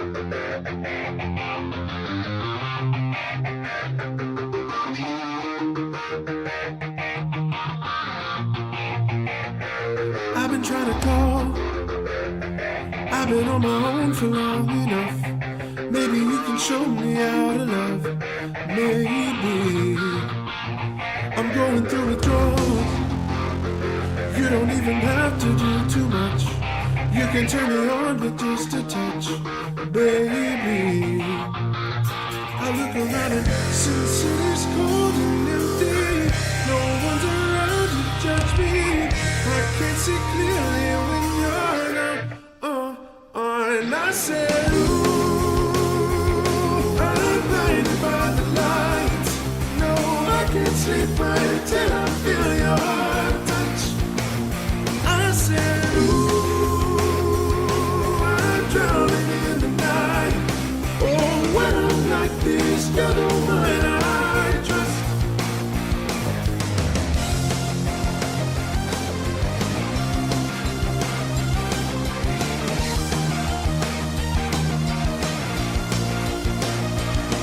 I've been trying to call. I've been on my own for long enough. Maybe you can show me how to love. Maybe I'm going through withdrawals. You don't even have to do too much. You can turn me on with just a touch, baby. I look around and since it is cold and empty, no one's around to judge me. I can't see clearly when you're gone. And I said, ooh, I'm blinded by the lights. No, I can't sleep until I feel your touch. I said, ooh, I'm drowning in the night. Oh, when I'm like this, you're the one I trust.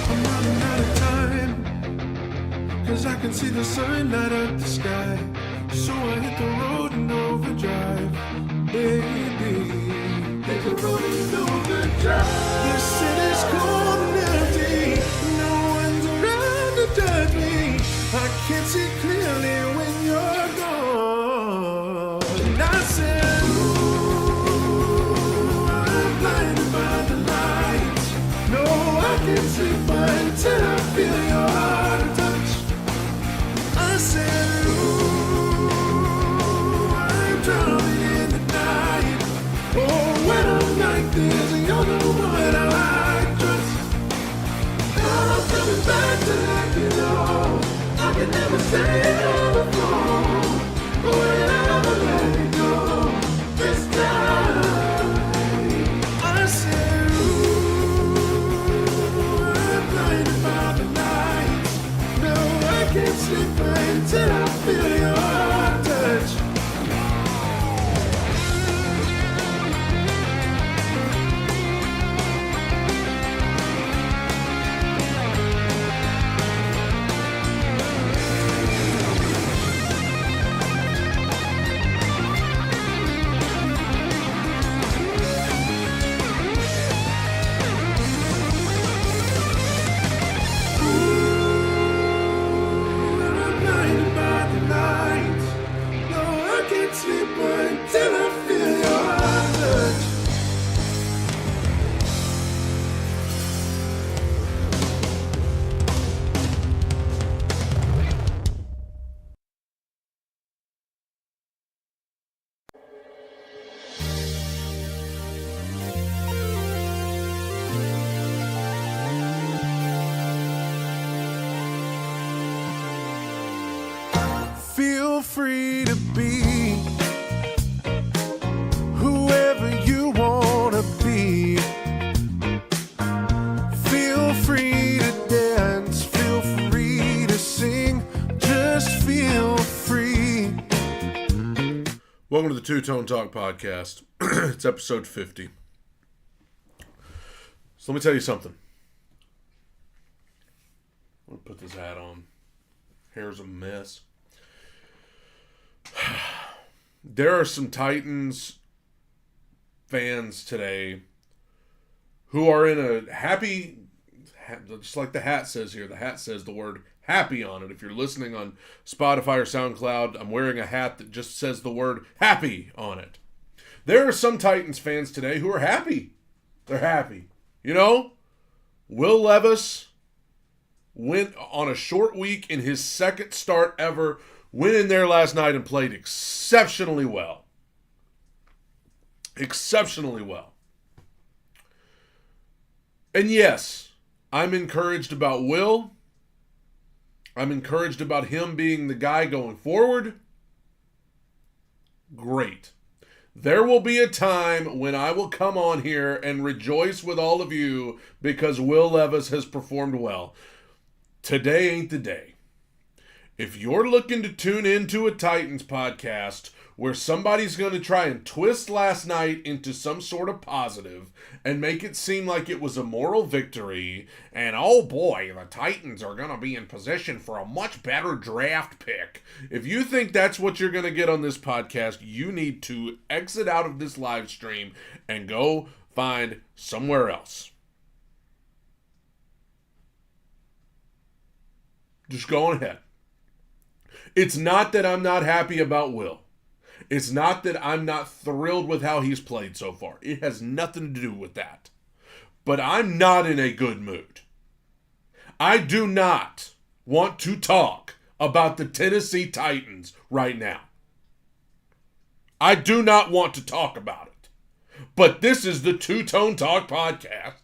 I'm running out of time, 'cause I can see the sun light up the sky. So I hit the road in overdrive, baby. Hit the road in overdrive. The city's cold and empty. No one's around to judge me. I can't see clearly when you're gone. And I said, ooh, I'm blinded by the lights. No, I can't sleep until I feel your touch. I said, drowning in the night. Oh, when I'm like this, you're the one I trust. I'm coming back to let you know I can never say it on the phone. But whenever let me go, this time I said, ooh, I'm blinded by the lights. No, I can't sleep until I feel your touch. Feel free to be whoever you want to be. Feel free to dance, feel free to sing, just feel free. Welcome to the Two Tone Talk Podcast. It's episode 50. So let me tell you something. I'm going to put this hat on. Hair's a mess. There are some Titans fans today who are in a happy, just like the hat says here. The hat says the word happy on it. If you're listening on Spotify or SoundCloud, I'm wearing a hat that just says the word happy on it. There are some Titans fans today who are happy. They're happy. You know, Will Levis went on a short week in his second start ever, went in there last night and played exceptionally well. Exceptionally well. And yes, I'm encouraged about Will. I'm encouraged about him being the guy going forward. Great. There will be a time when I will come on here and rejoice with all of you because Will Levis has performed well. Today ain't the day. If you're looking to tune into a Titans podcast where somebody's going to try and twist last night into some sort of positive and make it seem like it was a moral victory, and oh boy, the Titans are going to be in position for a much better draft pick. If you think that's what you're going to get on this podcast, you need to exit out of this live stream and go find somewhere else. Just go on ahead. It's not that I'm not happy about Will. It's not that I'm not thrilled with how he's played so far. It has nothing to do with that. But I'm not in a good mood. I do not want to talk about the Tennessee Titans right now. I do not want to talk about it. But this is the Two Tone Talk podcast.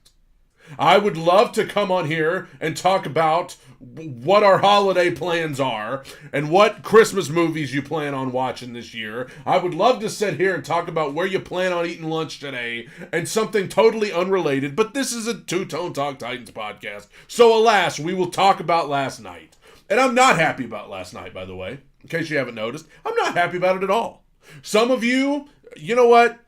I would love to come on here and talk about what our holiday plans are and what Christmas movies you plan on watching this year. I would love to sit here and talk about where you plan on eating lunch today and something totally unrelated, but this is a Two Tone Talk Titans podcast. So alas, we will talk about last night. And I'm not happy about last night, by the way, in case you haven't noticed. I'm not happy about it at all. Some of you, you know what?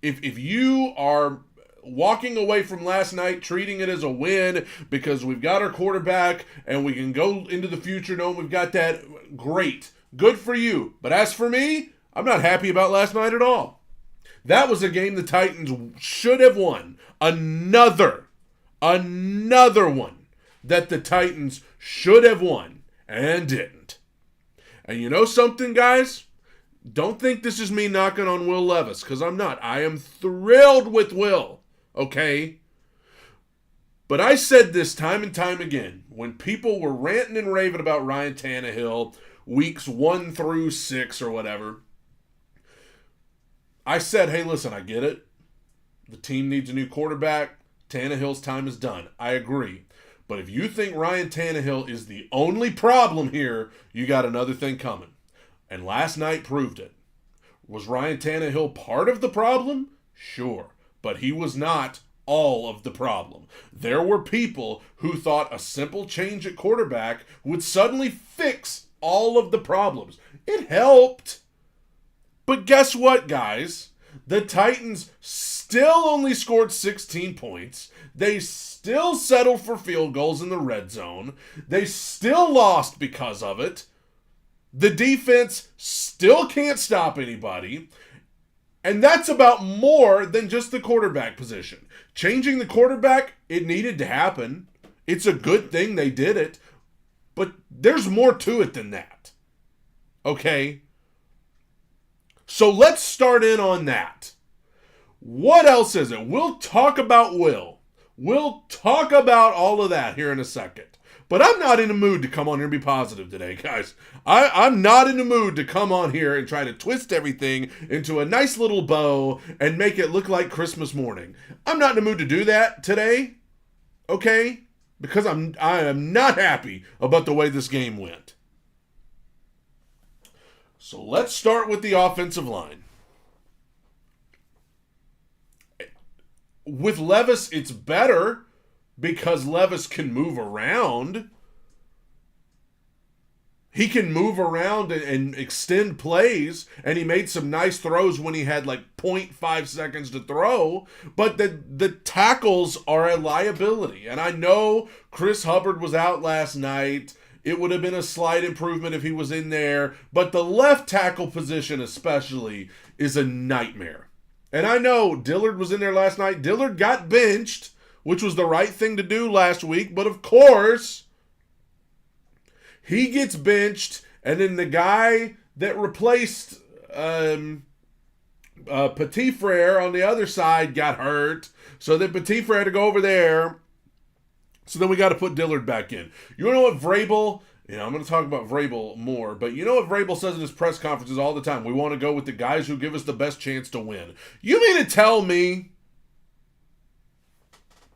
If you are walking away from last night, treating it as a win because we've got our quarterback and we can go into the future knowing we've got that, great. Good for you. But as for me, I'm not happy about last night at all. That was a game the Titans should have won. Another one that the Titans should have won and didn't. And you know something, guys? Don't think this is me knocking on Will Levis, because I'm not. I am thrilled with Will. Okay? But I said this time and time again when people were ranting and raving about Ryan Tannehill weeks 1 through 6 or whatever. I said, hey, listen, I get it. The team needs a new quarterback. Tannehill's time is done. I agree. But if you think Ryan Tannehill is the only problem here, you got another thing coming. And last night proved it. Was Ryan Tannehill part of the problem? Sure. But he was not all of the problem. There were people who thought a simple change at quarterback would suddenly fix all of the problems. It helped. But guess what, guys? The Titans still only scored 16 points. They still settled for field goals in the red zone. They still lost because of it. The defense still can't stop anybody. And that's about more than just the quarterback position. Changing the quarterback, it needed to happen. It's a good thing they did it. But there's more to it than that. Okay? So let's start in on that. What else is it? We'll talk about Will. We'll talk about all of that here in a second. But I'm not in the mood to come on here and be positive today, guys. I'm not in the mood to come on here and try to twist everything into a nice little bow and make it look like Christmas morning. I'm not in the mood to do that today, okay? Because I am not happy about the way this game went. So let's start with the offensive line. With Levis, it's better because Levis can move around. He can move around and extend plays, and he made some nice throws when he had like 0.5 seconds to throw, but the tackles are a liability. And I know Chris Hubbard was out last night. It would have been a slight improvement if he was in there, but the left tackle position especially is a nightmare. And I know Dillard was in there last night. Dillard got benched, which was the right thing to do last week. But of course, he gets benched, and then the guy that replaced Petit Frere on the other side got hurt. So then Petit Frere had to go over there. So then we got to put Dillard back in. You know what Vrabel, I'm going to talk about Vrabel more, but you know what Vrabel says in his press conferences all the time? We want to go with the guys who give us the best chance to win. You mean to tell me?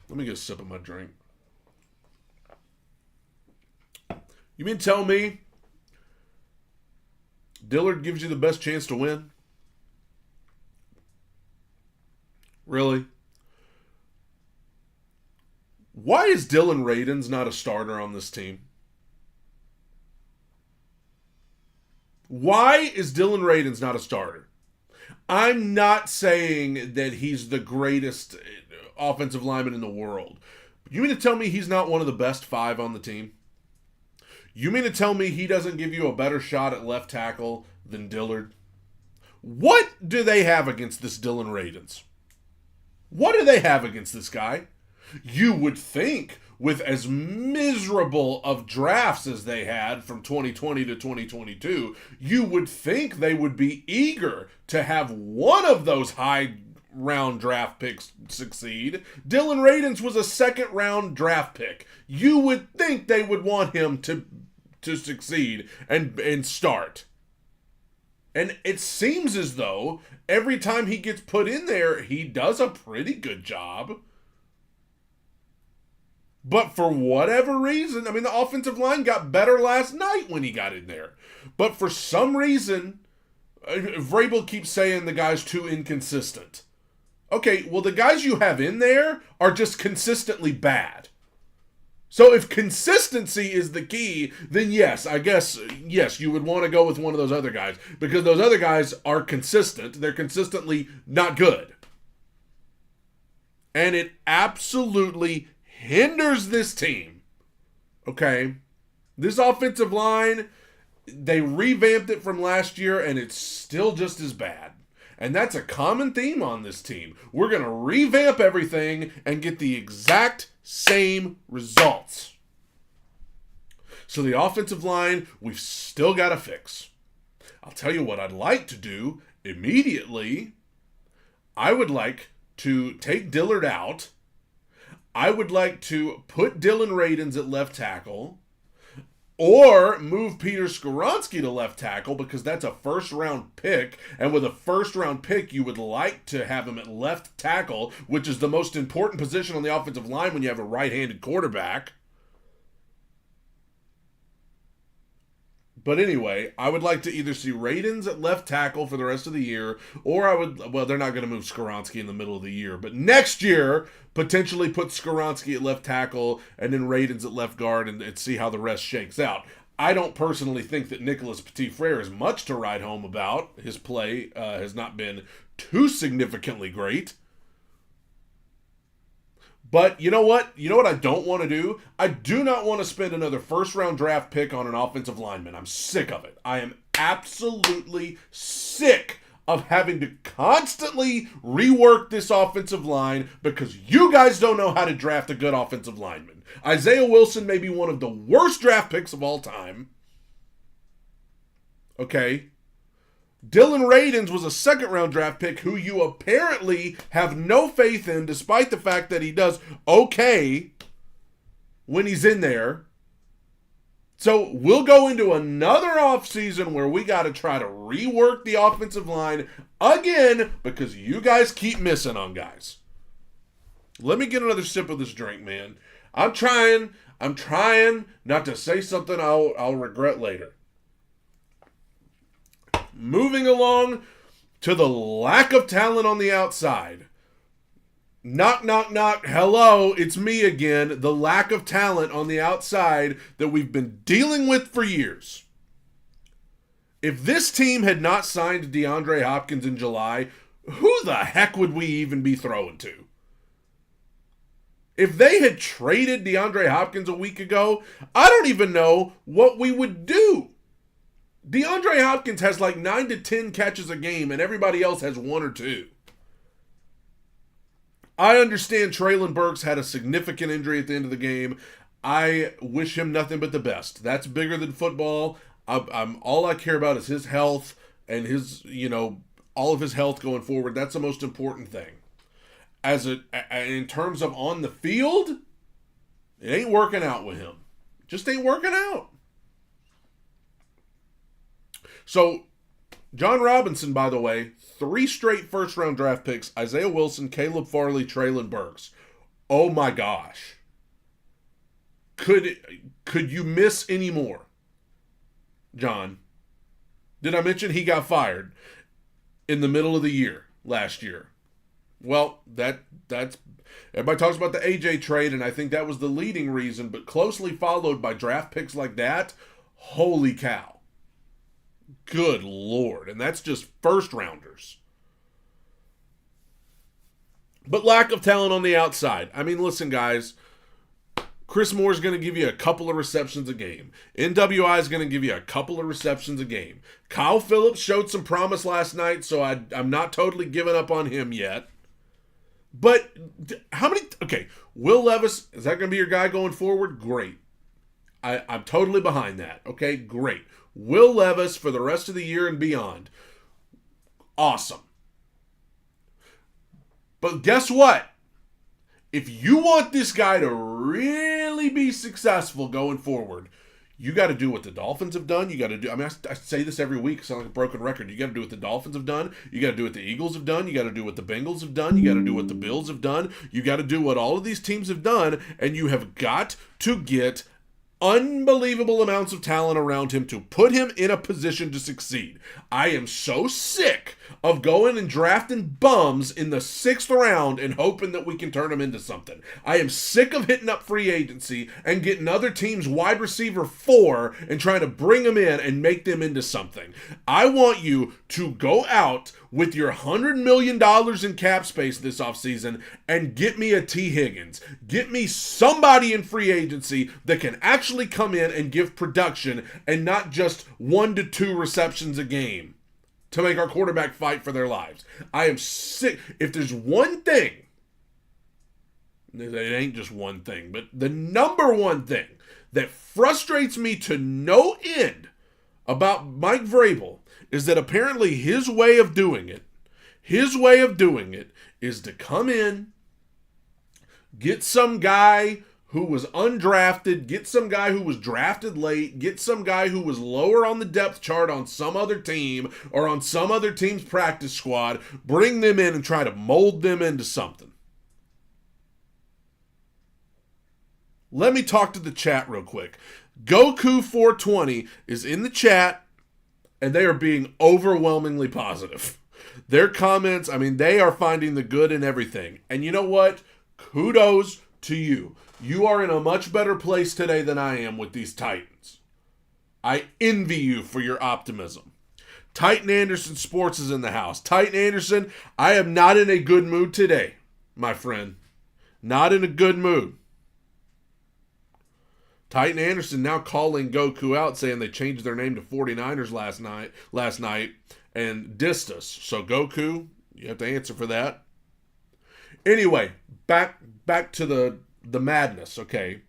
Let me get a sip of my drink. You mean to tell me Dillard gives you the best chance to win? Really? Why is Dylan Radins not a starter on this team? Why is Dylan Radins not a starter? I'm not saying that he's the greatest offensive lineman in the world. You mean to tell me he's not one of the best 5 on the team? You mean to tell me he doesn't give you a better shot at left tackle than Dillard? What do they have against this Dylan Radins? What do they have against this guy? You would think with as miserable of drafts as they had from 2020 to 2022, you would think they would be eager to have one of those high round draft picks succeed. Dylan Radins was a second round draft pick. You would think they would want him to succeed and start. And it seems as though every time he gets put in there, he does a pretty good job. But for whatever reason, I mean, the offensive line got better last night when he got in there. But for some reason, Vrabel keeps saying the guy's too inconsistent. Okay, well, the guys you have in there are just consistently bad. So if consistency is the key, then yes, I guess, yes, you would want to go with one of those other guys. Because those other guys are consistent. They're consistently not good. And it absolutely hinders this team. Okay? This offensive line, they revamped it from last year, and it's still just as bad. And that's a common theme on this team. We're going to revamp everything and get the exact same results. So the offensive line, we've still got to fix. I'll tell you what I'd like to do immediately. I would like to take Dillard out. I would like to put Dylan Radins at left tackle. Or move Peter Skoronski to left tackle because that's a first-round pick. And with a first-round pick, you would like to have him at left tackle, which is the most important position on the offensive line when you have a right-handed quarterback. But anyway, I would like to either see Radins at left tackle for the rest of the year, or they're not going to move Skoronski in the middle of the year. But next year, potentially put Skoronski at left tackle and then Radins at left guard and see how the rest shakes out. I don't personally think that Nicholas Petit-Frere is much to write home about. His play has not been too significantly great. But you know what? You know what I don't want to do? I do not want to spend another first-round draft pick on an offensive lineman. I'm sick of it. I am absolutely sick of having to constantly rework this offensive line because you guys don't know how to draft a good offensive lineman. Isaiah Wilson may be one of the worst draft picks of all time. Okay? Dylan Radins was a second-round draft pick who you apparently have no faith in, despite the fact that he does okay when he's in there. So we'll go into another offseason where we got to try to rework the offensive line again because you guys keep missing on guys. Let me get another sip of this drink, man. I'm trying not to say something I'll regret later. Moving along to the lack of talent on the outside. Knock, knock, knock. Hello, it's me again. The lack of talent on the outside that we've been dealing with for years. If this team had not signed DeAndre Hopkins in July, who the heck would we even be throwing to? If they had traded DeAndre Hopkins a week ago, I don't even know what we would do. DeAndre Hopkins has like 9 to 10 catches a game, and everybody else has 1 or 2. I understand Treylon Burks had a significant injury at the end of the game. I wish him nothing but the best. That's bigger than football. All I care about is his health and his, all of his health going forward. That's the most important thing. In terms of on the field, it ain't working out with him. Just ain't working out. So, John Robinson, by the way, 3 straight first-round draft picks, Isaiah Wilson, Caleb Farley, Treylon Burks. Oh my gosh. Could you miss any more? John, did I mention he got fired in the middle of the year last year? Well, that's everybody talks about the AJ trade, and I think that was the leading reason, but closely followed by draft picks like that. Holy cow. Good Lord. And that's just first rounders. But lack of talent on the outside. I mean, listen, guys. Chris Moore's going to give you a couple of receptions a game. NWI is going to give you a couple of receptions a game. Kyle Phillips showed some promise last night, so I'm not totally giving up on him yet. But how many... Okay, Will Levis, is that going to be your guy going forward? Great. I'm totally behind that. Okay, great. Will Levis for the rest of the year and beyond. Awesome. But guess what? If you want this guy to really be successful going forward, you got to do what the Dolphins have done. You got to do, I mean, I say this every week, sound like a broken record. You got to do what the Dolphins have done. You got to do what the Eagles have done. You got to do what the Bengals have done. You got to do what the Bills have done. You got to do what all of these teams have done, and you have got to get unbelievable amounts of talent around him to put him in a position to succeed. I am so sick of going and drafting bums in the 6th round and hoping that we can turn them into something. I am sick of hitting up free agency and getting other teams wide receiver 4 and trying to bring them in and make them into something. I want you to go out with your $100 million in cap space this offseason and get me a T. Higgins. Get me somebody in free agency that can actually come in and give production and not just 1 to 2 receptions a game to make our quarterback fight for their lives. I am sick. If there's one thing, it ain't just one thing, but the number one thing that frustrates me to no end about Mike Vrabel is that apparently his way of doing it is to come in, get some guy who was undrafted, get some guy who was drafted late, get some guy who was lower on the depth chart on some other team or on some other team's practice squad, bring them in and try to mold them into something. Let me talk to the chat real quick. Goku420 is in the chat, and they are being overwhelmingly positive. Their comments, I mean, they are finding the good in everything. And you know what? Kudos to you. You are in a much better place today than I am with these Titans. I envy you for your optimism. Titan Anderson Sports is in the house. Titan Anderson, I am not in a good mood today, my friend. Not in a good mood. Titan Anderson now calling Goku out, saying they changed their name to 49ers last night and dissed us. So Goku, you have to answer for that. Anyway, back to the madness, okay?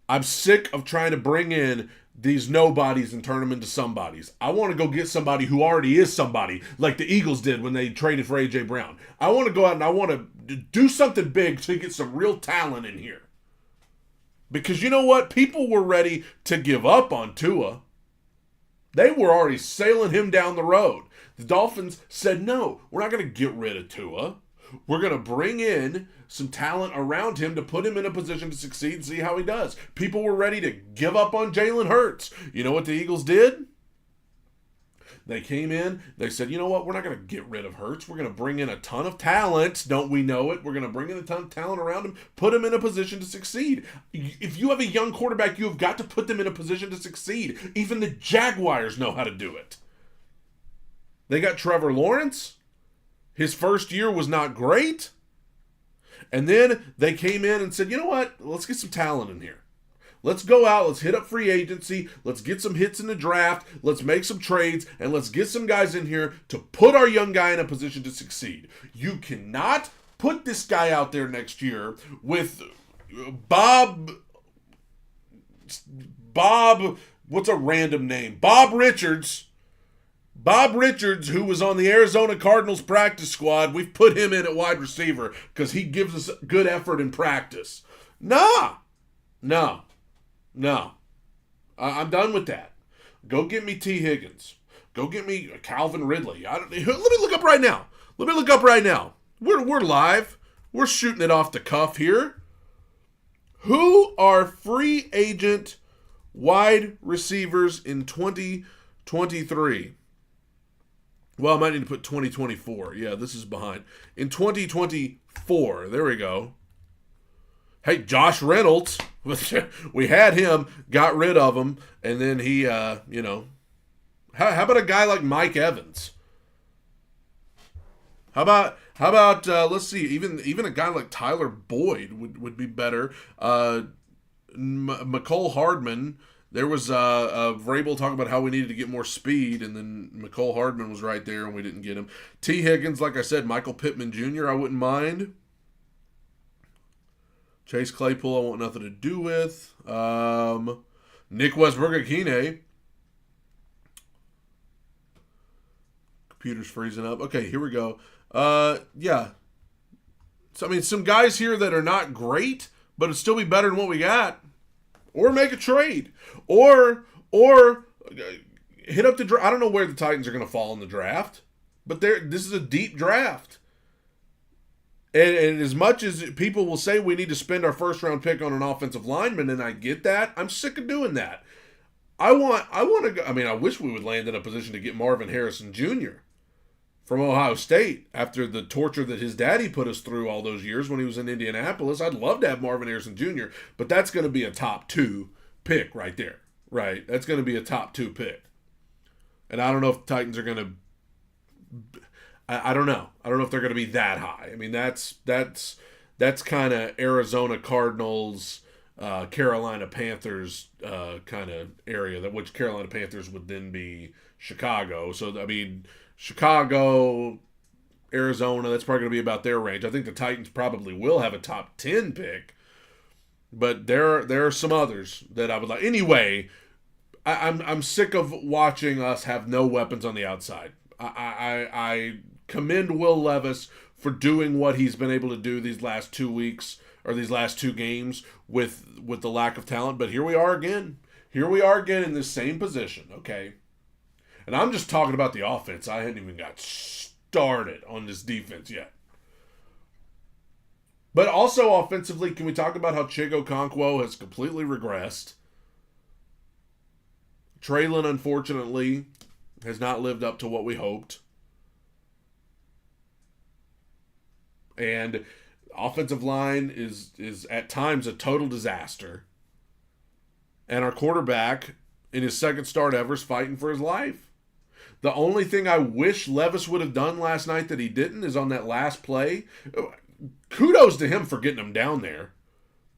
I'm sick of trying to bring in these nobodies and turn them into somebodies. I want to go get somebody who already is somebody, like the Eagles did when they traded for A.J. Brown. I want to go out and I want to do something big to get some real talent in here. Because you know what? People were ready to give up on Tua. They were already sailing him down the road. The Dolphins said, no, we're not going to get rid of Tua. We're going to bring in some talent around him to put him in a position to succeed and see how he does. People were ready to give up on Jalen Hurts. You know what the Eagles did? They came in, they said, you know what, we're not going to get rid of Hurts. We're going to bring in a ton of talent. Don't we know it? We're going to bring in a ton of talent around him, put him in a position to succeed. If you have a young quarterback, you have got to put them in a position to succeed. Even the Jaguars know how to do it. They got Trevor Lawrence. His first year was not great. And then they came in and said, you know what, let's get some talent in here. Let's go out, let's hit up free agency, let's get some hits in the draft, let's make some trades, and let's get some guys in here to put our young guy in a position to succeed. You cannot put this guy out there next year with Bob, what's a random name? Bob Richards, who was on the Arizona Cardinals practice squad. We've put him in at wide receiver because he gives us good effort in practice. No. I'm done with that. Go get me T. Higgins. Go get me Calvin Ridley. Let me look up right now. We're live. We're shooting it off the cuff here. Who are free agent wide receivers in 2023? Well, I might need to put 2024. Yeah, this is behind. In 2024. There we go. Hey, Josh Reynolds. We had him, got rid of him, and then he, How about a guy like Mike Evans? How about let's see, even a guy like Tyler Boyd would be better. McCole Hardman. There was Vrabel talking about how we needed to get more speed, and then McCole Hardman was right there, and we didn't get him. T. Higgins, like I said, Michael Pittman Jr. I wouldn't mind. Chase Claypool, I want nothing to do with. Nick Westbrook-Akine. Computer's freezing up. Okay, here we go. Yeah. So, I mean, some guys here that are not great, but it'd still be better than what we got. Or make a trade. Or hit up the draft. I don't know where the Titans are going to fall in the draft, but this is a deep draft. And as much as people will say we need to spend our first round pick on an offensive lineman, and I get that, I'm sick of doing that. I want to go. I mean, I wish we would land in a position to get Marvin Harrison Jr. from Ohio State after the torture that his daddy put us through all those years when he was in Indianapolis. I'd love to have Marvin Harrison Jr., but that's going to be a top 2 pick right there, right? That's going to be a top 2 pick. And I don't know if the Titans are going to I don't know. I don't know if they're going to be that high. I mean, that's kind of Arizona Cardinals, Carolina Panthers kind of area, which Carolina Panthers would then be Chicago. So, I mean, Chicago, Arizona, that's probably going to be about their range. I think the Titans probably will have a top 10 pick, but there are some others that I would like. Anyway, I'm sick of watching us have no weapons on the outside. I commend Will Levis for doing what he's been able to do these last 2 weeks or these last 2 games with the lack of talent. But here we are again. Here we are again in this same position, okay? And I'm just talking about the offense. I hadn't even got started on this defense yet. But also offensively, can we talk about how Chigo Okonkwo has completely regressed? Traylon, unfortunately, has not lived up to what we hoped. And offensive line is at times a total disaster. And our quarterback, in his second start ever, is fighting for his life. The only thing I wish Levis would have done last night that he didn't is on that last play. Kudos to him for getting him down there.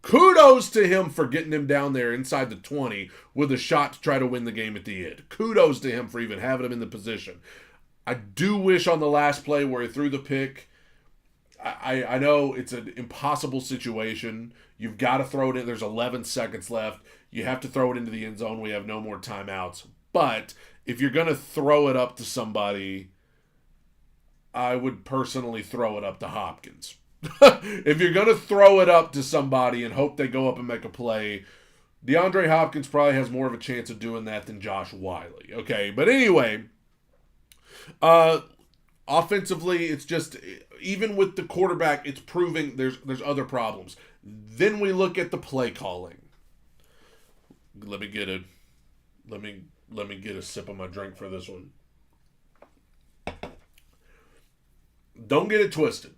Kudos to him for getting him down there inside the 20 with a shot to try to win the game at the end. Kudos to him for even having him in the position. I do wish on the last play where he threw the pick, I know it's an impossible situation. You've got to throw it in. There's 11 seconds left. You have to throw it into the end zone. We have no more timeouts. But if you're going to throw it up to somebody, I would personally throw it up to Hopkins. If you're going to throw it up to somebody and hope they go up and make a play, DeAndre Hopkins probably has more of a chance of doing that than Josh Wiley. Okay, but anyway, offensively, it's just, even with the quarterback, it's proving there's other problems. Then we look at the play calling. Let me get a sip of my drink for this one. Don't get it twisted.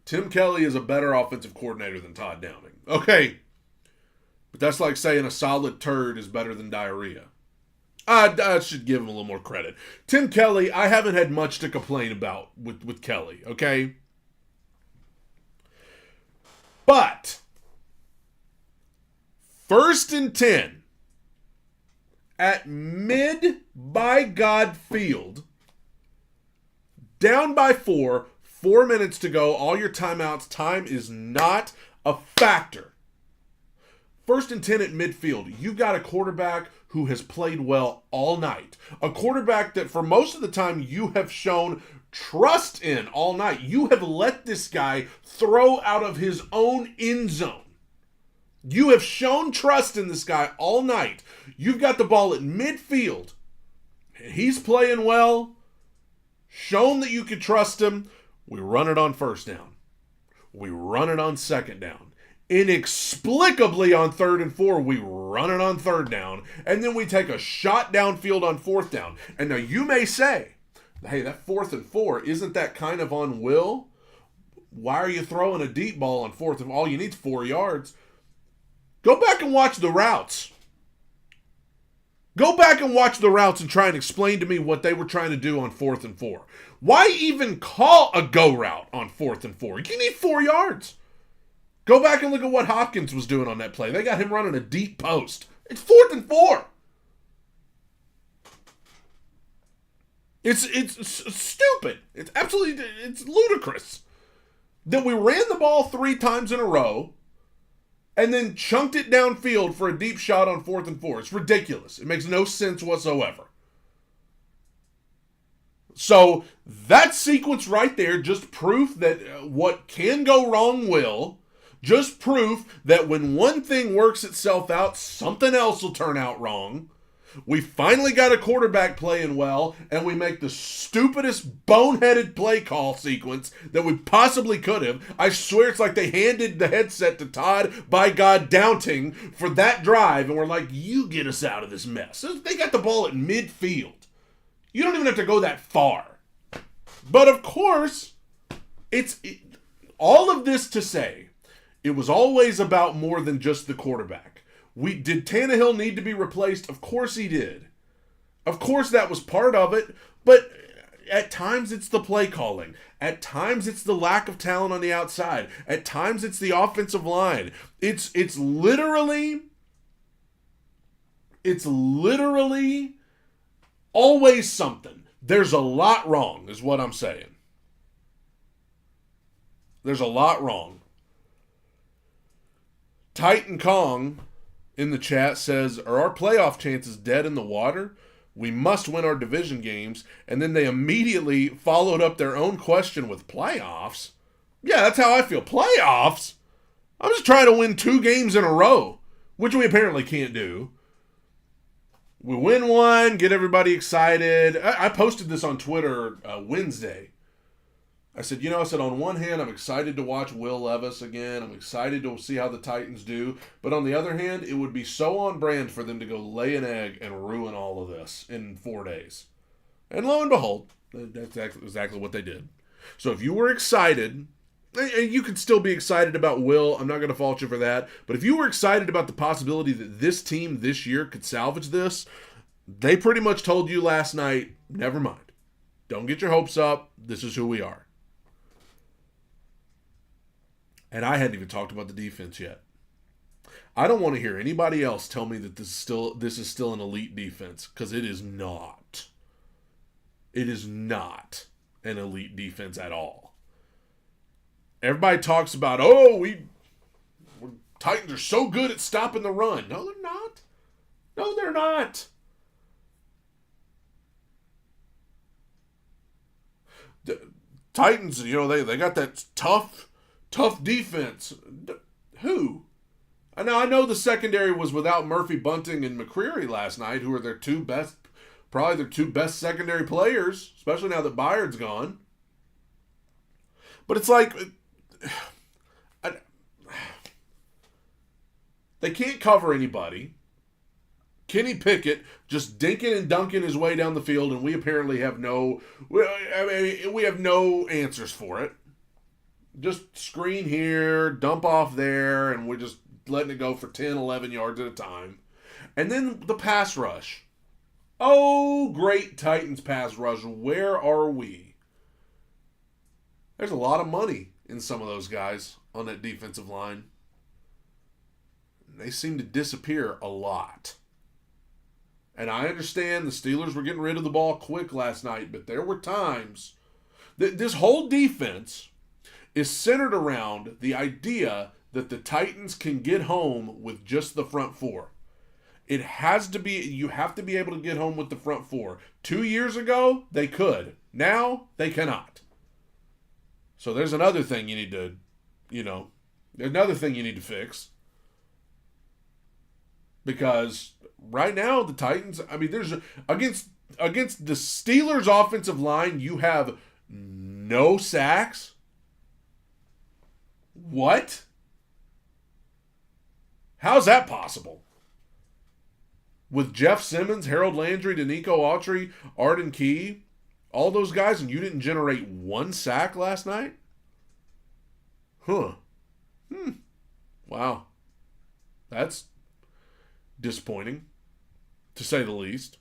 Tim Kelly is a better offensive coordinator than Todd Downing. Okay. But that's like saying a solid turd is better than diarrhea. I should give him a little more credit. Tim Kelly, I haven't had much to complain about with Kelly, okay? But 1st and 10 at mid-by-God field, down by 4 minutes to go, all your timeouts. Time is not a factor. 1st and 10 at midfield. You've got a quarterback who has played well all night. A quarterback that for most of the time you have shown trust in all night. You have let this guy throw out of his own end zone. You have shown trust in this guy all night. You've got the ball at midfield. He's playing well. Shown that you could trust him. We run it on 1st down. We run it on 2nd down. Inexplicably on 3rd and 4, we run it on 3rd down. And then we take a shot downfield on 4th down. And now you may say, hey, that 4th and 4, isn't that kind of on Will? Why are you throwing a deep ball on 4th and all you need is 4 yards? Go back and watch the routes. Go back and watch the routes and try and explain to me what they were trying to do on 4th and 4. Why even call a go route on 4th and 4? You need 4 yards. Go back and look at what Hopkins was doing on that play. They got him running a deep post. It's 4th and 4. It's stupid. It's absolutely, it's ludicrous that we ran the ball 3 times in a row and then chunked it downfield for a deep shot on 4th and 4. It's ridiculous. It makes no sense whatsoever. So that sequence right there, just proof that what can go wrong will. Just proof that when one thing works itself out, something else will turn out wrong. We finally got a quarterback playing well, and we make the stupidest boneheaded play call sequence that we possibly could have. I swear it's like they handed the headset to Todd, by God, Downting for that drive, and we're like, you get us out of this mess. They got the ball at midfield. You don't even have to go that far. But of course, all of this to say, it was always about more than just the quarterback. Did Tannehill need to be replaced? Of course he did. Of course that was part of it, but at times it's the play calling. At times it's the lack of talent on the outside. At times it's the offensive line. It's literally always something. There's a lot wrong, is what I'm saying. There's a lot wrong. Titan Kong in the chat says, are our playoff chances dead in the water? We must win our division games. And then they immediately followed up their own question with playoffs. Yeah, that's how I feel. Playoffs? I'm just trying to win 2 games in a row, which we apparently can't do. We win one, get everybody excited. I posted this on Twitter Wednesday. I said, on one hand, I'm excited to watch Will Levis again. I'm excited to see how the Titans do. But on the other hand, it would be so on brand for them to go lay an egg and ruin all of this in 4 days. And lo and behold, that's exactly what they did. So if you were excited, and you could still be excited about Will, I'm not going to fault you for that. But if you were excited about the possibility that this team this year could salvage this, they pretty much told you last night, never mind. Don't get your hopes up. This is who we are. And I hadn't even talked about the defense yet. I don't want to hear anybody else tell me that this is still an elite defense, because it is not. It is not an elite defense at all. Everybody talks about, Titans are so good at stopping the run. No, they're not. No, they're not. The Titans, they got that tough defense. Who? I know the secondary was without Murphy Bunting and McCreary last night, who are probably their 2 best secondary players, especially now that Byard's gone. But it's like, they can't cover anybody. Kenny Pickett just dinking and dunking his way down the field, and we apparently have we have no answers for it. Just screen here, dump off there, and we're just letting it go for 10, 11 yards at a time. And then the pass rush. Oh, great Titans pass rush. Where are we? There's a lot of money in some of those guys on that defensive line. They seem to disappear a lot. And I understand the Steelers were getting rid of the ball quick last night, but there were times that this whole defense is centered around the idea that the Titans can get home with just the front 4. It has to be, you have to be able to get home with the front 4. 2 years ago, they could. Now, they cannot. So there's another thing you need to, there's another thing you need to fix. Because right now, the Titans, there's, against the Steelers' offensive line, you have no sacks. What? How's that possible? With Jeff Simmons, Harold Landry, Danico Autry, Arden Key, all those guys, and you didn't generate 1 sack last night? Huh. Wow. That's disappointing, to say the least.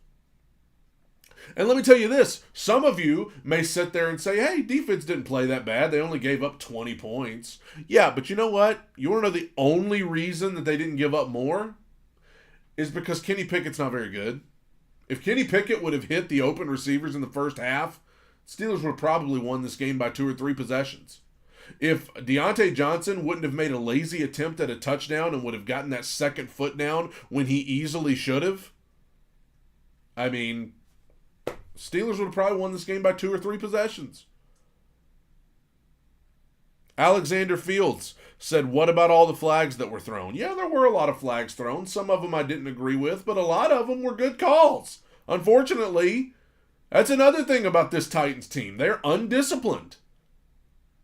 And let me tell you this, some of you may sit there and say, hey, defense didn't play that bad. They only gave up 20 points. Yeah, but you know what? You want to know the only reason that they didn't give up more? Is because Kenny Pickett's not very good. If Kenny Pickett would have hit the open receivers in the first half, Steelers would have probably won this game by 2 or 3 possessions. If Deontay Johnson wouldn't have made a lazy attempt at a touchdown and would have gotten that second foot down when he easily should have, I mean, Steelers would have probably won this game by 2 or 3 possessions. Alexander Fields said, what about all the flags that were thrown? Yeah, there were a lot of flags thrown. Some of them I didn't agree with, but a lot of them were good calls. Unfortunately, that's another thing about this Titans team. They're undisciplined.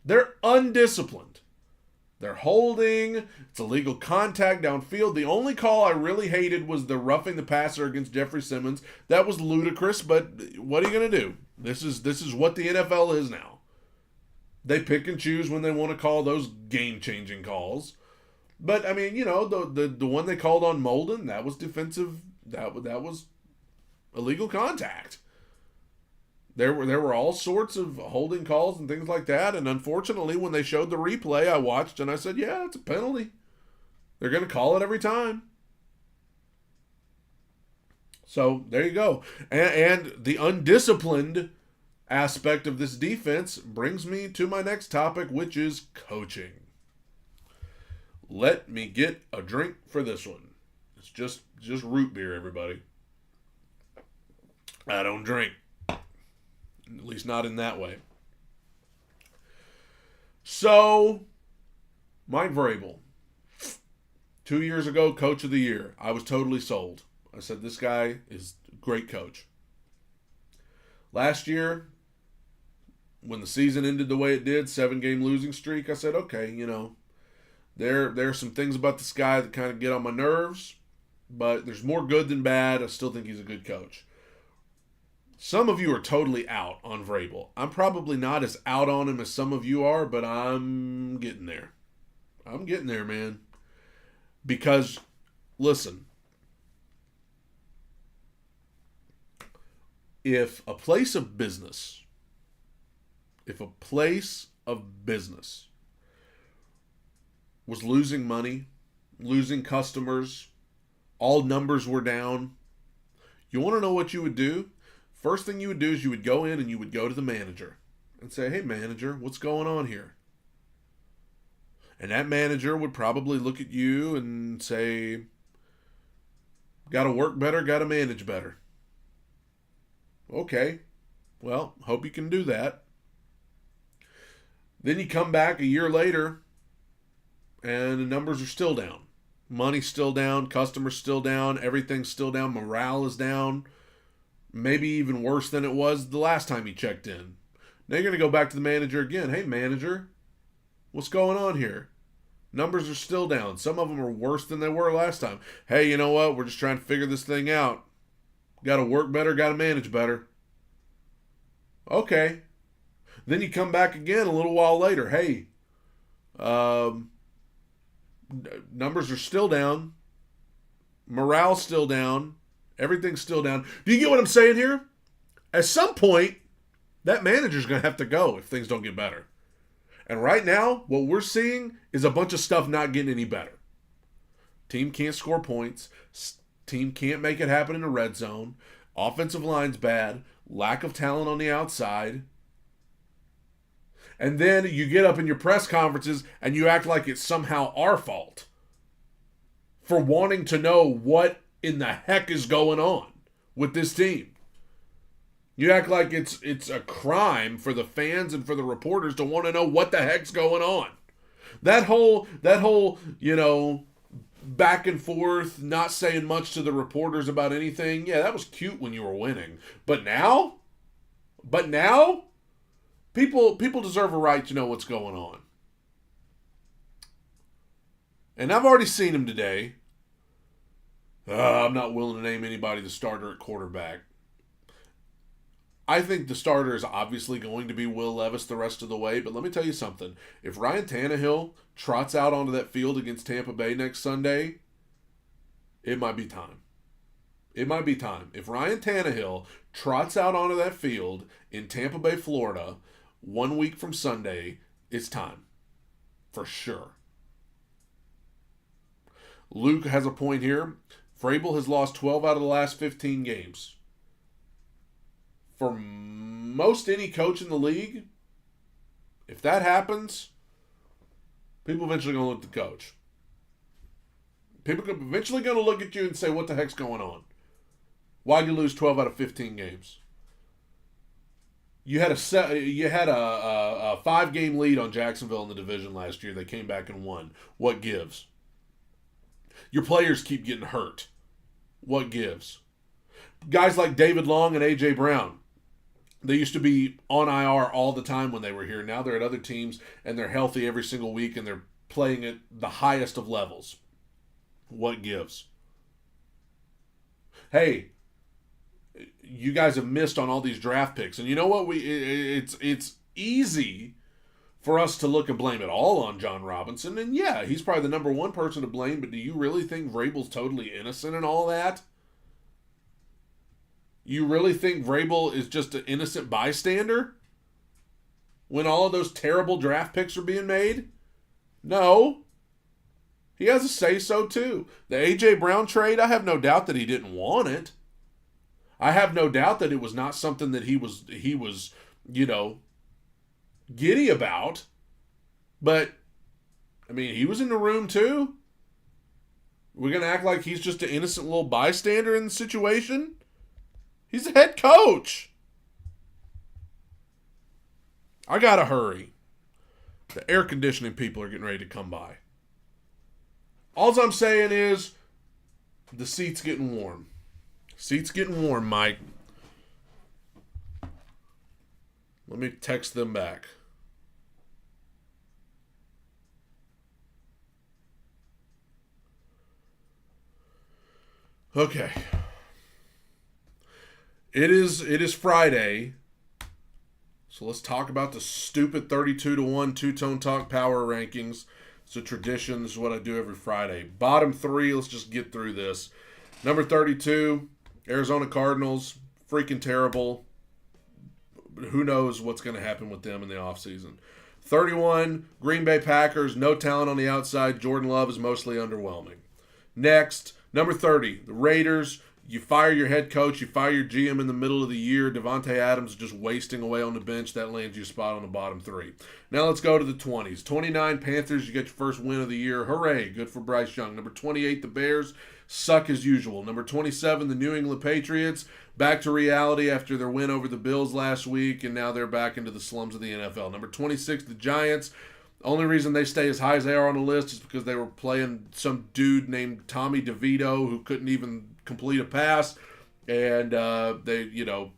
They're undisciplined. They're holding. It's illegal contact downfield. The only call I really hated was the roughing the passer against Jeffrey Simmons. That was ludicrous, but what are you going to do? This is what the NFL is now. They pick and choose when they want to call those game-changing calls. But, I mean, you know, the one they called on Molden, that was defensive. That was illegal contact. There were all sorts of holding calls and things like that. And unfortunately, when they showed the replay, I watched and I said, yeah, it's a penalty. They're going to call it every time. So there you go. And the undisciplined aspect of this defense brings me to my next topic, which is coaching. Let me get a drink for this one. It's just root beer, everybody. I don't drink. At least not in that way. So, Mike Vrabel. 2 years ago, Coach of the Year. I was totally sold. I said, this guy is a great coach. Last year, when the season ended the way it did, 7-game losing streak, I said, okay, you know, there are some things about this guy that kind of get on my nerves, but there's more good than bad. I still think he's a good coach. Some of you are totally out on Vrabel. I'm probably not as out on him as some of you are, but I'm getting there. I'm getting there, man. Because, listen, if a place of business was losing money, losing customers, all numbers were down, you want to know what you would do? First thing you would do is you would go in and you would go to the manager and say, hey, manager, what's going on here? And that manager would probably look at you and say, got to work better, got to manage better. Okay, well, hope you can do that. Then you come back a year later and the numbers are still down. Money's still down, customers still down, everything's still down, morale is down. Maybe even worse than it was the last time you checked in. Now you're going to go back to the manager again. Hey, manager, what's going on here? Numbers are still down. Some of them are worse than they were last time. Hey, you know what? We're just trying to figure this thing out. Got to work better, got to manage better. Okay. Then you come back again a little while later. Hey, numbers are still down. Morale's still down. Everything's still down. Do you get what I'm saying here? At some point, that manager's going to have to go if things don't get better. And right now, what we're seeing is a bunch of stuff not getting any better. Team can't score points. Team can't make it happen in the red zone. Offensive line's bad. Lack of talent on the outside. And then you get up in your press conferences and you act like it's somehow our fault for wanting to know what in the heck is going on with this team. You act like it's a crime for the fans and for the reporters to want to know what the heck's going on. That whole, you know, back and forth, not saying much to the reporters about anything. Yeah, that was cute when you were winning. But now, people deserve a right to know what's going on. And I've already seen him today. I'm not willing to name anybody the starter at quarterback. I think the starter is obviously going to be Will Levis the rest of the way, but let me tell you something. If Ryan Tannehill trots out onto that field against Tampa Bay next Sunday, it might be time. It might be time. If Ryan Tannehill trots out onto that field in Tampa Bay, Florida, 1 week from Sunday, it's time. For sure. Luke has a point here. Vrabel has lost 12 out of the last 15 games. For most any coach in the league, if that happens, people eventually going to look at the coach. People are eventually going to look at you and say, what the heck's going on? Why'd you lose 12 out of 15 games? You had a 5-game lead on Jacksonville in the division last year. They came back and won. What gives? Your players keep getting hurt. What gives? Guys like David Long and A.J. Brown, they used to be on IR all the time when they were here. Now they're at other teams, and they're healthy every single week, and they're playing at the highest of levels. What gives? Hey, you guys have missed on all these draft picks. And you know what? It's easy for us to look and blame it all on John Robinson. And yeah, he's probably the number one person to blame, but do you really think Vrabel's totally innocent in all that? You really think Vrabel is just an innocent bystander when all of those terrible draft picks are being made? No. He has a say-so too. The A.J. Brown trade, I have no doubt that he didn't want it. I have no doubt that it was not something that he was, giddy about. But, I mean, he was in the room too. We're going to act like he's just an innocent little bystander in the situation? He's the head coach. I got to hurry. The air conditioning people are getting ready to come by. All I'm saying is the seat's getting warm. Seat's getting warm, Mike. Let me text them back. Okay. It is Friday. So let's talk about the stupid 32-1 two-tone talk power rankings. It's a tradition. This is what I do every Friday. Bottom three, let's just get through this. Number 32, Arizona Cardinals. Freaking terrible. Who knows what's going to happen with them in the offseason. 31, Green Bay Packers. No talent on the outside. Jordan Love is mostly underwhelming. Next, number 30, the Raiders. You fire your head coach, you fire your GM in the middle of the year. Devontae Adams is just wasting away on the bench. That lands you a spot on the bottom three. Now let's go to the 20s. 29, Panthers. You get your first win of the year. Hooray. Good for Bryce Young. Number 28, the Bears. Suck as usual. Number 27, the New England Patriots. Back to reality after their win over the Bills last week, and now they're back into the slums of the NFL. Number 26, the Giants. Only reason they stay as high as they are on the list is because they were playing some dude named Tommy DeVito who couldn't even complete a pass, and they,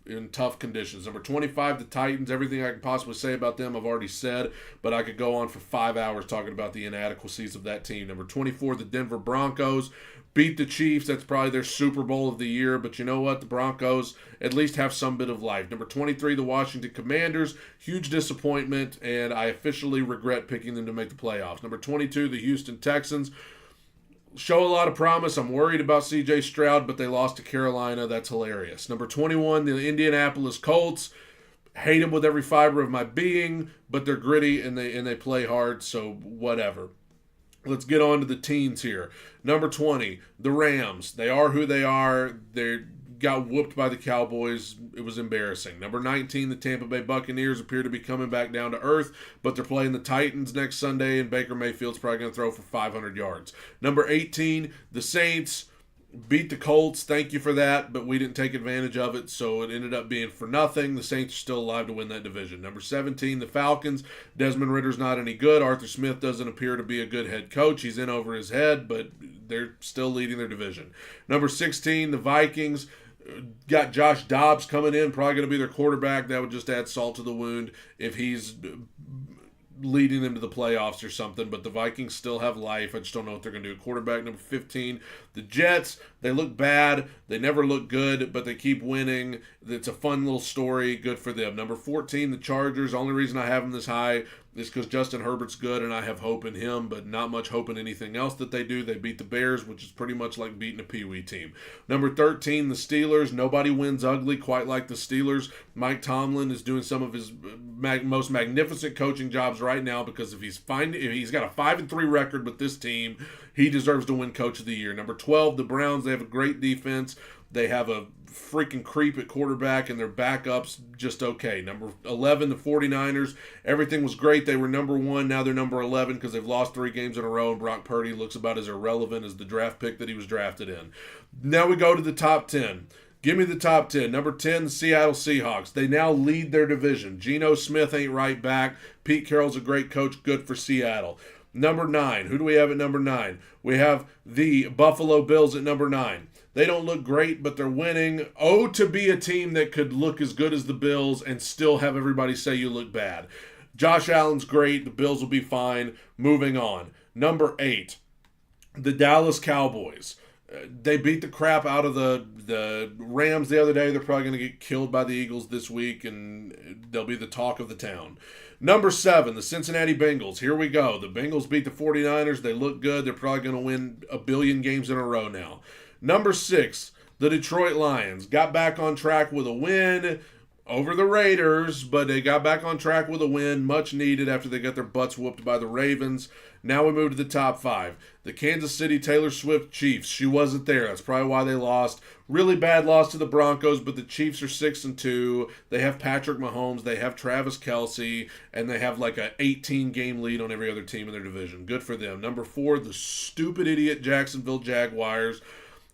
in tough conditions. Number 25, the Titans. Everything I can possibly say about them I've already said, but I could go on for 5 hours talking about the inadequacies of that team. Number 24, the Denver Broncos. Beat the Chiefs. That's probably their Super Bowl of the year, but you know what? The Broncos at least have some bit of life. Number 23, the Washington Commanders. Huge disappointment, and I officially regret picking them to make the playoffs. Number 22, the Houston Texans. Show a lot of promise. I'm worried about C.J. Stroud, but they lost to Carolina. That's hilarious. Number 21, the Indianapolis Colts. Hate them with every fiber of my being, but they're gritty and they play hard, so whatever. Let's get on to the teens here. Number 20, the Rams. They are who they are. They got whooped by the Cowboys. It was embarrassing. Number 19, the Tampa Bay Buccaneers appear to be coming back down to earth, but they're playing the Titans next Sunday, and Baker Mayfield's probably going to throw for 500 yards. Number 18, the Saints beat the Colts. Thank you for that, but we didn't take advantage of it, so it ended up being for nothing. The Saints are still alive to win that division. Number 17, the Falcons. Desmond Ritter's not any good. Arthur Smith doesn't appear to be a good head coach. He's in over his head, but they're still leading their division. Number 16, the Vikings. Got Josh Dobbs coming in, probably going to be their quarterback. That would just add salt to the wound if he's leading them to the playoffs or something, but the Vikings still have life. I just don't know what they're going to do. Quarterback number 15, the Jets. They look bad. They never look good, but they keep winning. It's a fun little story. Good for them. Number 14, the Chargers. Only reason I have them this high It's because Justin Herbert's good and I have hope in him, but not much hope in anything else that they do. They beat the Bears, which is pretty much like beating a Pee-wee team. Number 13, the Steelers. Nobody wins ugly quite like the Steelers. Mike Tomlin is doing some of his most magnificent coaching jobs right now, because if he's got a 5-3 record with this team, he deserves to win Coach of the Year. Number 12, the Browns. They have a great defense. They have a freaking creep at quarterback, and their backups just okay. Number 11, the 49ers. Everything was great. They were number 1. Now they're number 11 because they've lost 3 games in a row, and Brock Purdy looks about as irrelevant as the draft pick that he was drafted in. Now we go to the top 10. Give me the top 10. Number 10, the Seattle Seahawks. They now lead their division. Geno Smith ain't right back. Pete Carroll's a great coach. Good for Seattle. Number 9. Who do we have at number 9? We have the Buffalo Bills at number 9. They don't look great, but they're winning. Oh, to be a team that could look as good as the Bills and still have everybody say you look bad. Josh Allen's great. The Bills will be fine. Moving on. Number 8, the Dallas Cowboys. They beat the crap out of the Rams the other day. They're probably going to get killed by the Eagles this week, and they'll be the talk of the town. Number 7, the Cincinnati Bengals. Here we go. The Bengals beat the 49ers. They look good. They're probably going to win a billion games in a row now. Number 6, the Detroit Lions. Got back on track with a win over the Raiders, but they got back on track with a win, much needed after they got their butts whooped by the Ravens. Now we move to the top 5. The Kansas City Taylor Swift Chiefs. She wasn't there. That's probably why they lost. Really bad loss to the Broncos, but the Chiefs are 6-2. They have Patrick Mahomes. They have Travis Kelce, and they have like a 18-game lead on every other team in their division. Good for them. Number 4, the stupid idiot Jacksonville Jaguars,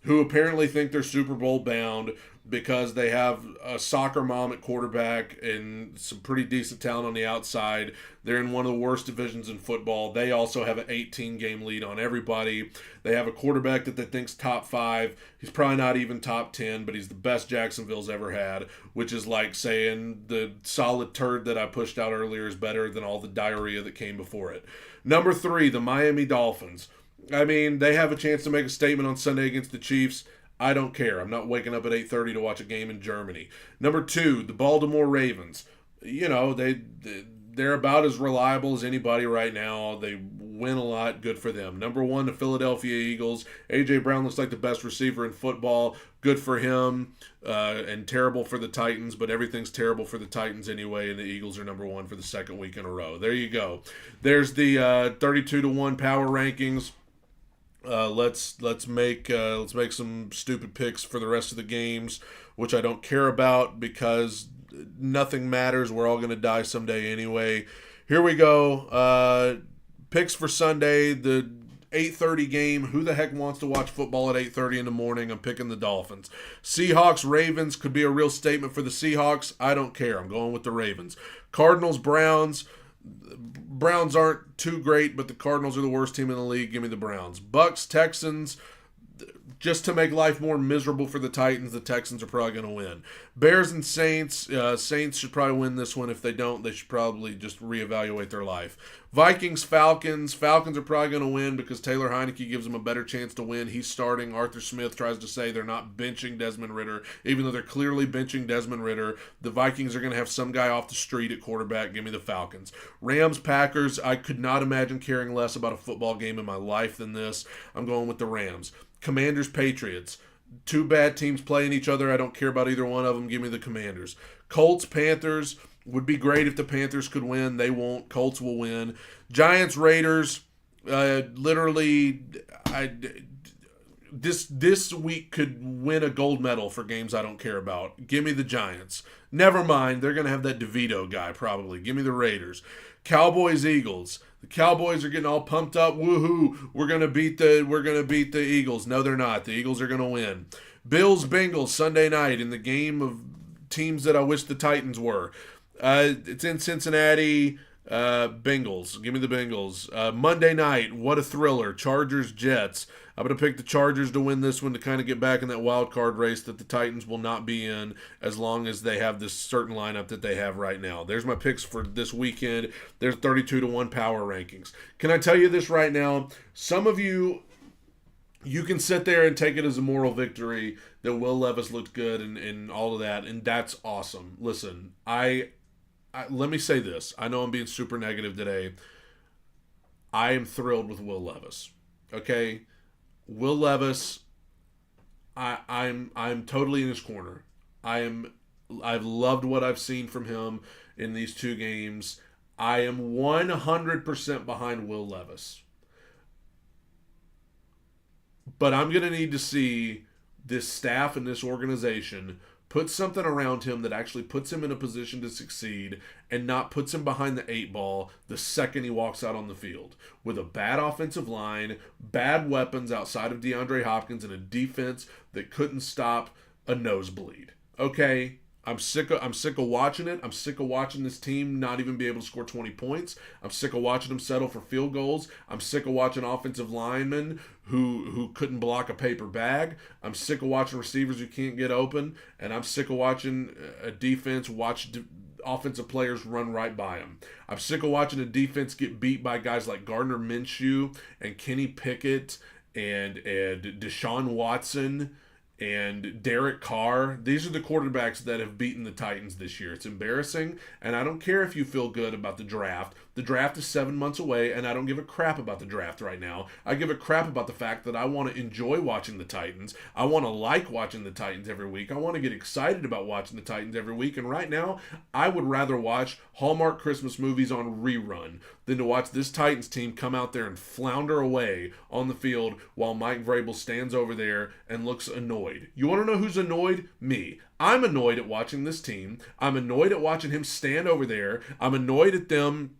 who apparently think they're Super Bowl bound because they have a soccer mom at quarterback and some pretty decent talent on the outside. They're in one of the worst divisions in football. They also have an 18-game lead on everybody. They have a quarterback that they think's top 5. He's probably not even top 10, but he's the best Jacksonville's ever had, which is like saying the solid turd that I pushed out earlier is better than all the diarrhea that came before it. Number 3, the Miami Dolphins. I mean, they have a chance to make a statement on Sunday against the Chiefs. I don't care. I'm not waking up at 8:30 to watch a game in Germany. Number 2, the Baltimore Ravens. You know, they're about as reliable as anybody right now. They win a lot. Good for them. Number 1, the Philadelphia Eagles. A.J. Brown looks like the best receiver in football. Good for him. And terrible for the Titans, but everything's terrible for the Titans anyway, and the Eagles are number 1 for the second week in a row. There you go. There's the 32-1 power rankings. Let's make some stupid picks for the rest of the games, which I don't care about because nothing matters. We're all going to die someday anyway. Here we go. Picks for Sunday, the 8:30 game. Who the heck wants to watch football at 8:30 in the morning? I'm picking the Dolphins. Seahawks, Ravens could be a real statement for the Seahawks. I don't care. I'm going with the Ravens. Cardinals, Browns. Browns aren't too great, but the Cardinals are the worst team in the league. Give me the Browns. Bucks, Texans. Just to make life more miserable for the Titans, the Texans are probably going to win. Bears and Saints. Saints should probably win this one. If they don't, they should probably just reevaluate their life. Vikings, Falcons. Falcons are probably going to win because Taylor Heineke gives them a better chance to win. He's starting. Arthur Smith tries to say they're not benching Desmond Ridder, even though they're clearly benching Desmond Ridder. The Vikings are going to have some guy off the street at quarterback. Give me the Falcons. Rams, Packers. I could not imagine caring less about a football game in my life than this. I'm going with the Rams. Commanders, Patriots. 2 bad teams playing each other. I don't care about either one of them. Give me the Commanders. Colts, Panthers. Would be great if the Panthers could win. They won't. Colts will win. Giants, Raiders. This week could win a gold medal for games I don't care about. Give me the Giants. Never mind. They're going to have that DeVito guy probably. Give me the Raiders. Cowboys, Eagles. The Cowboys are getting all pumped up. Woohoo! We're gonna beat the Eagles. No, they're not. The Eagles are gonna win. Bills, Bengals Sunday night in the game of teams that I wish the Titans were. It's in Cincinnati. Bengals. Give me the Bengals. Monday night. What a thriller. Chargers, Jets. I'm going to pick the Chargers to win this one to kind of get back in that wild card race that the Titans will not be in as long as they have this certain lineup that they have right now. There's my picks for this weekend. There's 32-1 power rankings. Can I tell you this right now? Some of you can sit there and take it as a moral victory that Will Levis looked good and all of that, and that's awesome. Listen, I let me say this. I know I'm being super negative today. I am thrilled with Will Levis. Okay? Will Levis, I'm totally in his corner. I've loved what I've seen from him in these 2 games. I am 100% behind Will Levis. But I'm going to need to see this staff and this organization put something around him that actually puts him in a position to succeed and not puts him behind the 8 ball the second he walks out on the field. With a bad offensive line, bad weapons outside of DeAndre Hopkins, and a defense that couldn't stop a nosebleed. Okay? I'm sick of watching it. I'm sick of watching this team not even be able to score 20 points. I'm sick of watching them settle for field goals. I'm sick of watching offensive linemen who couldn't block a paper bag. I'm sick of watching receivers who can't get open. And I'm sick of watching a defense watch offensive players run right by them. I'm sick of watching a defense get beat by guys like Gardner Minshew and Kenny Pickett and Deshaun Watson and Derek Carr. These are the quarterbacks that have beaten the Titans this year. It's embarrassing, and I don't care if you feel good about the draft. The draft is 7 months away, and I don't give a crap about the draft right now. I give a crap about the fact that I want to enjoy watching the Titans. I want to like watching the Titans every week. I want to get excited about watching the Titans every week, and right now, I would rather watch Hallmark Christmas movies on rerun than to watch this Titans team come out there and flounder away on the field while Mike Vrabel stands over there and looks annoyed. You want to know who's annoyed? Me. I'm annoyed at watching this team. I'm annoyed at watching him stand over there. I'm annoyed at them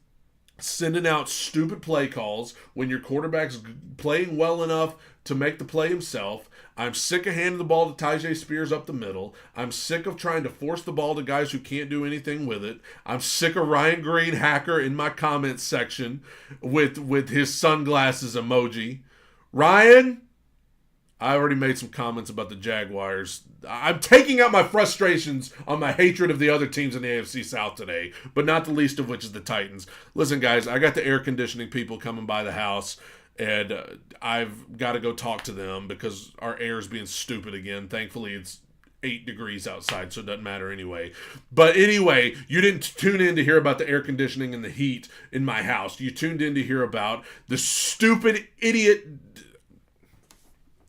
sending out stupid play calls when your quarterback's playing well enough to make the play himself. I'm sick of handing the ball to Tyjae Spears up the middle. I'm sick of trying to force the ball to guys who can't do anything with it. I'm sick of Ryan Green hacker in my comments section with his sunglasses emoji. Ryan, I already made some comments about the Jaguars. I'm taking out my frustrations on my hatred of the other teams in the AFC South today, but not the least of which is the Titans. Listen, guys, I got the air conditioning people coming by the house, and I've got to go talk to them because our air is being stupid again. Thankfully, it's 8 degrees outside, so it doesn't matter anyway. But anyway, you didn't tune in to hear about the air conditioning and the heat in my house. You tuned in to hear about the stupid idiot...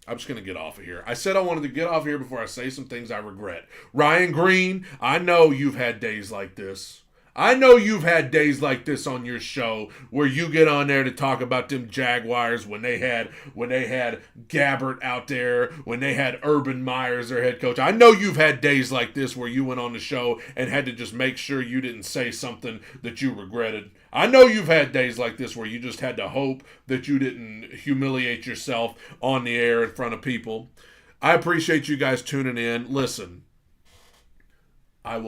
I'm just going to get off of here. I said I wanted to get off here before I say some things I regret. Ryan Green, I know you've had days like this. I know you've had days like this on your show where you get on there to talk about them Jaguars when they had Gabbert out there, when they had Urban Meyer as their head coach. I know you've had days like this where you went on the show and had to just make sure you didn't say something that you regretted. I know you've had days like this where you just had to hope that you didn't humiliate yourself on the air in front of people. I appreciate you guys tuning in. Listen, I'm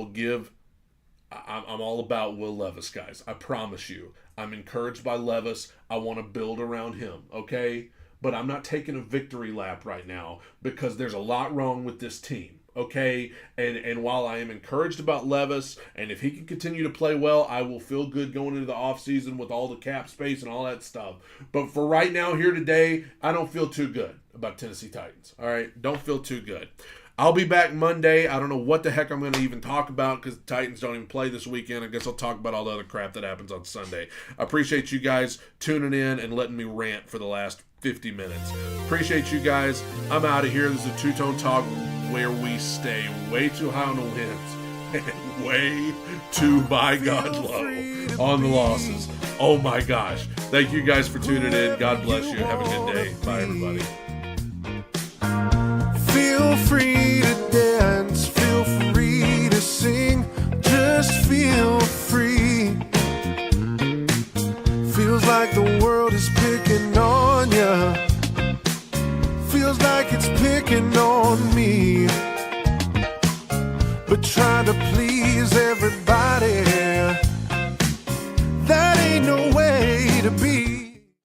all about Will Levis, guys. I promise you. I'm encouraged by Levis. I want to build around him, okay? But I'm not taking a victory lap right now because there's a lot wrong with this team, okay? And while I am encouraged about Levis, and if he can continue to play well, I will feel good going into the offseason with all the cap space and all that stuff. But for right now, here today, I don't feel too good about Tennessee Titans, all right? Don't feel too good. I'll be back Monday. I don't know what the heck I'm going to even talk about because the Titans don't even play this weekend. I guess I'll talk about all the other crap that happens on Sunday. I appreciate you guys tuning in and letting me rant for the last 50 minutes. Appreciate you guys. I'm out of here. This is a Two-Tone Talk where we stay way too high on the wins and way too, by God, low on the losses. Oh, my gosh. Thank you guys for tuning in. God bless you. Have a good day. Bye, everybody. Feel free to dance, feel free to sing, just feel free. Feels like the world is picking on ya, feels like it's picking on me, but trying to please everybody